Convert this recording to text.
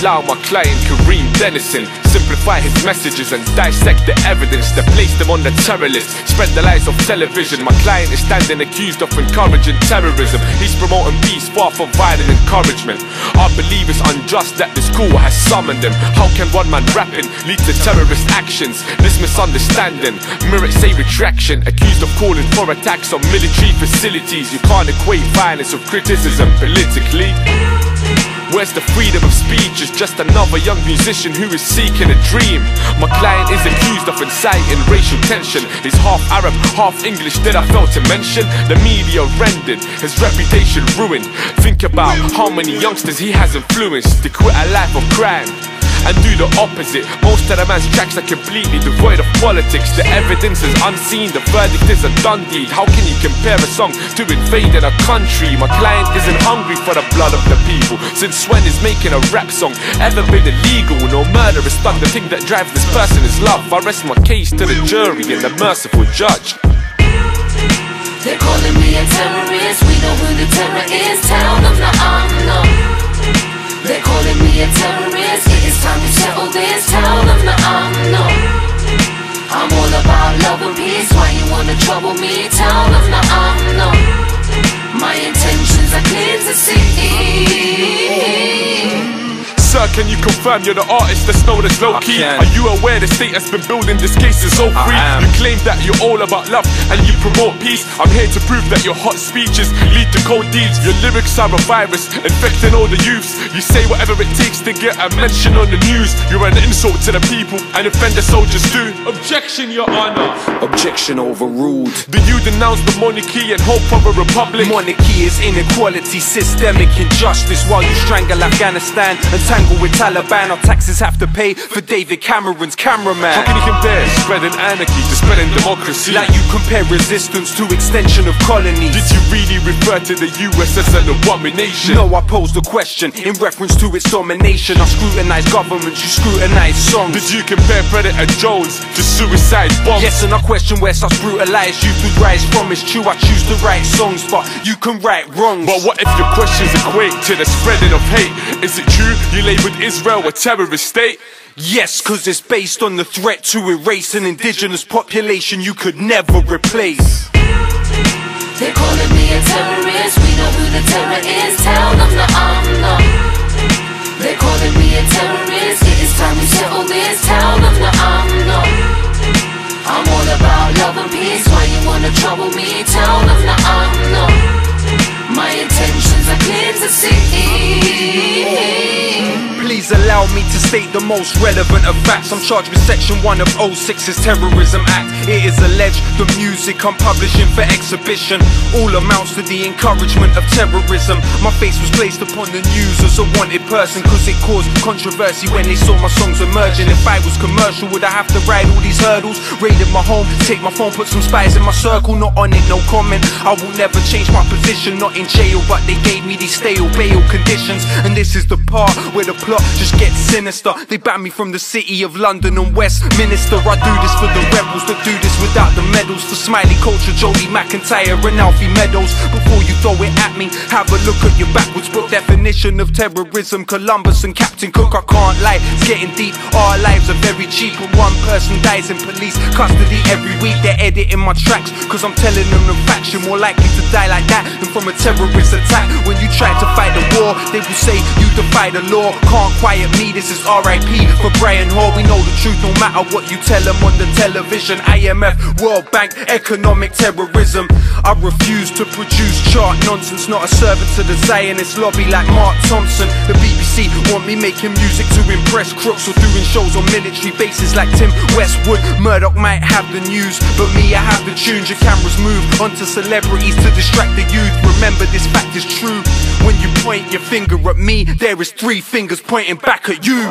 allow my client Kareem Dennison simplify his messages and dissect the evidence that placed him on the terror list. Spread the lies of television. My client is standing accused of encouraging terrorism. He's promoting peace far from violent encouragement. I believe it's unjust that the school has summoned him. How can one man rapping lead to terrorist actions? This misunderstanding merits a retraction. Accused of calling for attacks on military facilities. You can't equate violence with criticism politically. Where's the freedom of speech? It's just another young musician who is seeking a dream. My client is accused of inciting racial tension. He's half Arab, half English that I failed to mention. The media rendered, his reputation ruined. Think about how many youngsters he has influenced to quit a life of crime and do the opposite. Most of the man's tracks are completely devoid of politics. The evidence is unseen, the verdict is a done deed. How can you compare a song to invading a country? My client isn't hungry for the blood of the people. Since when is making a rap song ever been illegal? No murder is done, the thing that drives this person is love. I rest my case to the jury and the merciful judge. They're calling me a terrorist, we know who the terror is. Tell them that I'm not. They're calling me a terrorist, it is time to settle this. Tell them that I'm not. I'm all about love and peace, why you wanna trouble me? Tell them that I'm not. My intentions are clear to see. Sir, can you confirm you're the artist that's known as Lowkey? Are you aware the state has been building this case is so free? You claim that you're all about love and you promote peace. I'm here to prove that your hot speeches lead to cold deeds. Your lyrics are a virus infecting all the youths. You say whatever it takes to get a mention on the news. You're an insult to the people and offend the soldiers too. Objection, Your Honor. Objection overruled. Do you denounce the monarchy and hope for a republic? Monarchy is inequality, systemic injustice. While you strangle Afghanistan and with Taliban, our taxes have to pay for David Cameron's cameraman. How can you compare spreading anarchy to spreading democracy? Like you compare resistance to extension of colonies. Did you really refer to the US as an abomination? No, I posed the question in reference to its domination. I scrutinize governments, you scrutinize songs. Did you compare Predator Jones to suicide bombs? Yes, and I question where such brutalized youth would rise from. It's true, I choose to write songs, but you can right wrongs. But what if your questions equate to the spreading of hate? Is it true you labeled Israel a terrorist state? Yes, cause it's based on the threat to erase an indigenous population you could never replace. They're calling me a terrorist, we know who the terror is. Tell them that I'm not. They're calling me a terrorist, it is time we settle this. Tell them that I'm not. I'm all about love and peace, why you wanna trouble me? Tell them that I'm not. My intentions are clear to see. Please allow me to state the most relevant of facts. I'm charged with Section 1 of 06's Terrorism Act. It is alleged the music I'm publishing for exhibition all amounts to the encouragement of terrorism. My face was placed upon the news as a wanted person cause it caused controversy when they saw my songs emerging. If I was commercial, would I have to ride all these hurdles? Raided my home, take my phone, put some spies in my circle. Not on it, no comment. I will never change my position, not in jail, but they gave me these stale bail conditions. And this is the part where the plot just gets sinister. They banned me from the city of London and Westminster. I do this for the rebels that do this without the medals. For Smiley Culture, Jodie McIntyre and Alfie Meadows. Before you throw it at me, have a look at your backwards book definition of terrorism. Columbus and Captain Cook, I can't lie, it's getting deep. Our lives are very cheap and one person dies in police custody every week. They're editing my tracks cause I'm telling them the facts. You're more likely to die like that than from a terrorist attack. When you try to fight the war, they will say you defy the law. Can't quiet me, this is R.I.P. for Brian Hall. We know the truth no matter what you tell them on the television. IMF, World Bank, economic terrorism. I refuse to produce chart nonsense, not a servant to the Zionist lobby like Mark Thompson. The BBC want me making music to impress crooks or doing shows on military bases like Tim Westwood. Murdoch might have the news, but me, I have the tunes. Your cameras move onto celebrities to distract the youth. Remember this fact is true. When you point your finger at me, there is 3 fingers pointing back at you.